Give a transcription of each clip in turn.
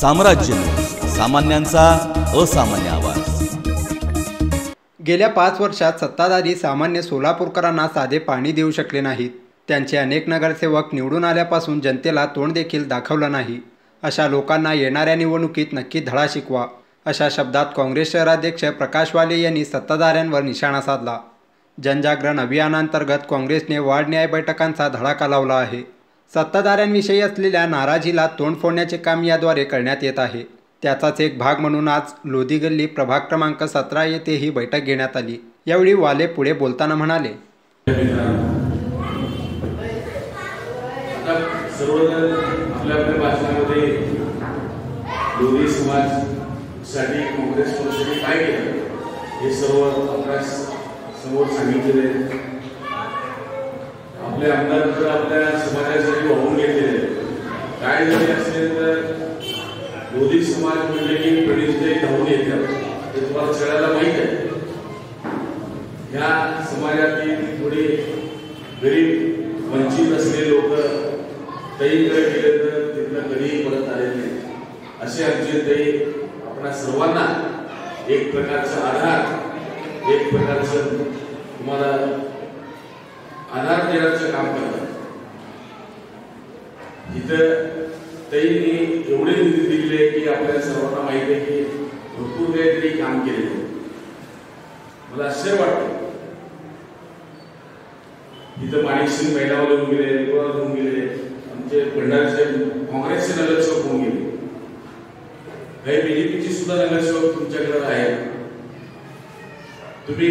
साम्राज्य, सामान्यांचा असामान्य आवाज। गेल्या 5 वर्षात सत्ताधारी सामान्य सोलापूरकरांना साधे पाणी देऊ शकले नाहीत। त्यांचे अनेक नगरसेवक निवडून आल्यापासून जनतेला तोंड देखील दाखवलं नाही। अशा लोकांना येणाऱ्या निवडणुकीत नक्की धडा शिकवा, अशा शब्दात काँग्रेस शहराध्यक्ष प्रकाश वाले यांनी सत्ताधाऱ्यांवर निशाणा साधला। जनजागरण अभियानांतर्गत काँग्रेसने वार्ड न्याय बैठकांचा धडाका लावला आहे। सत्ताधाऱ्यांविषयी असलेल्या नाराजीला तोंड फोडण्याचे काम याद्वारे करण्यात येत आहे। त्याचाच एक भाग म्हणून आज लोधी गल्ली प्रभाग क्रमांक 17 येथे ही बैठक घेण्यात आली। यावेळी वाले पुढे बोलताना म्हणाले, आपल्या भाषणामध्ये लोधी समाजासाठी काँग्रेस पक्षाने काय केलं हे सर्व आपल्या समोर सांगितलेले आहे। आपले आमदार तर आपल्या समाजासाठी वाहून घेतलेले काय जरी असेल तर लोधी समाज म्हणजे की पिढीचे धावून येतात हे तुम्हाला सगळ्याला माहीत आहे। ह्या समाजातील थोडी गरीब वंचित असलेले लोक तईकडे गेले तर तिथं कधीही परत आले नाही। असे आमचे तई आपल्या सर्वांना एक प्रकारचा आधार, एक प्रकारचं तुम्हाला आधार देण्याचं काम करतात। इथं तईने एवढे निधी दिले की आपल्याला सर्वांना माहिती आहे की भरपूर काहीतरी काम केले। मला आश्चर्य वाटतं, इथं माणिकसिंग महिलावाले होऊन गेले, होऊन गेले, आमचे भंडारचे काँग्रेसचे नगरसेवक होऊन गेले, काही बीजेपीची सुद्धा नगरसेवक तुमच्याकडे आहेत। तुम्ही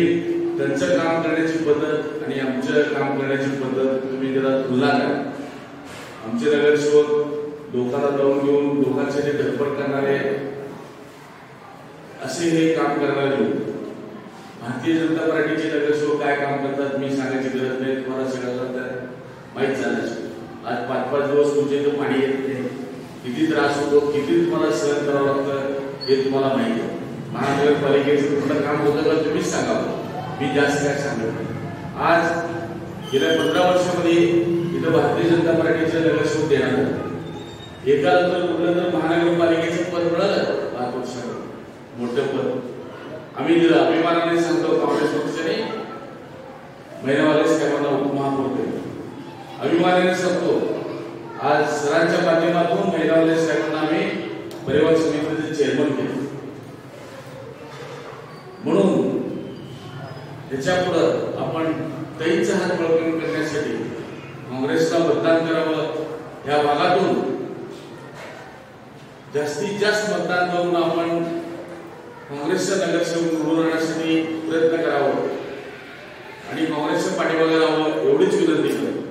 त्यांचं काम करण्याची पद्धत आणि आमचं काम करण्याची पद्धत तुम्ही जरा तुलना करा। आमचे नगरसेवक लोकांना जाऊन घेऊन लोकांसाठी धडपड करणारे असे हे काम करणारे लोक। भारतीय जनता पार्टीचे नगरसेवक काय काम करतात मी सांगायची गरज नाही, तुम्हाला सगळ्यांना माहीत झालं। आज 5-5 दिवस तुमच्या इथं पाणी येत नाही, किती त्रास होतो, किती तुम्हाला सहन करावं लागतं हे तुम्हाला माहिती आहे। महानगरपालिकेचं कुठलं काम होतं का तुम्हीच सांगावं, मी जास्त काय सांगत नाही। आज गेल्या 15 वर्षामध्ये इथं भारतीय जनता पार्टीचे नगरसेवक देण्यात एकाला तर कुठलं तर महानगरपालिकेचं पद मिळालं 5 वर्षात मोठं पद आम्ही दिलं। अभिमानाने सांगतो काँग्रेस पक्षाने महिनावाले साहेबांना उपमहापौर केलं, अभिमानाने सांगतो। आज सरांच्या माध्यमातून महिनावाले साहेबांना आम्ही परिवहन समितीचे चेअरमन केले। म्हणून त्याच्या पुढे आपण तईचा हात बळकट करण्यासाठी काँग्रेसला मतदान करावं, या भागातून जास्तीत जास्त मतदान करून आपण काँग्रेसचा नगरसेवक निवडून आणण्यासाठी प्रयत्न करावा आणि काँग्रेसच्या पाठीमागे राहावं एवढीच विनंती करतो।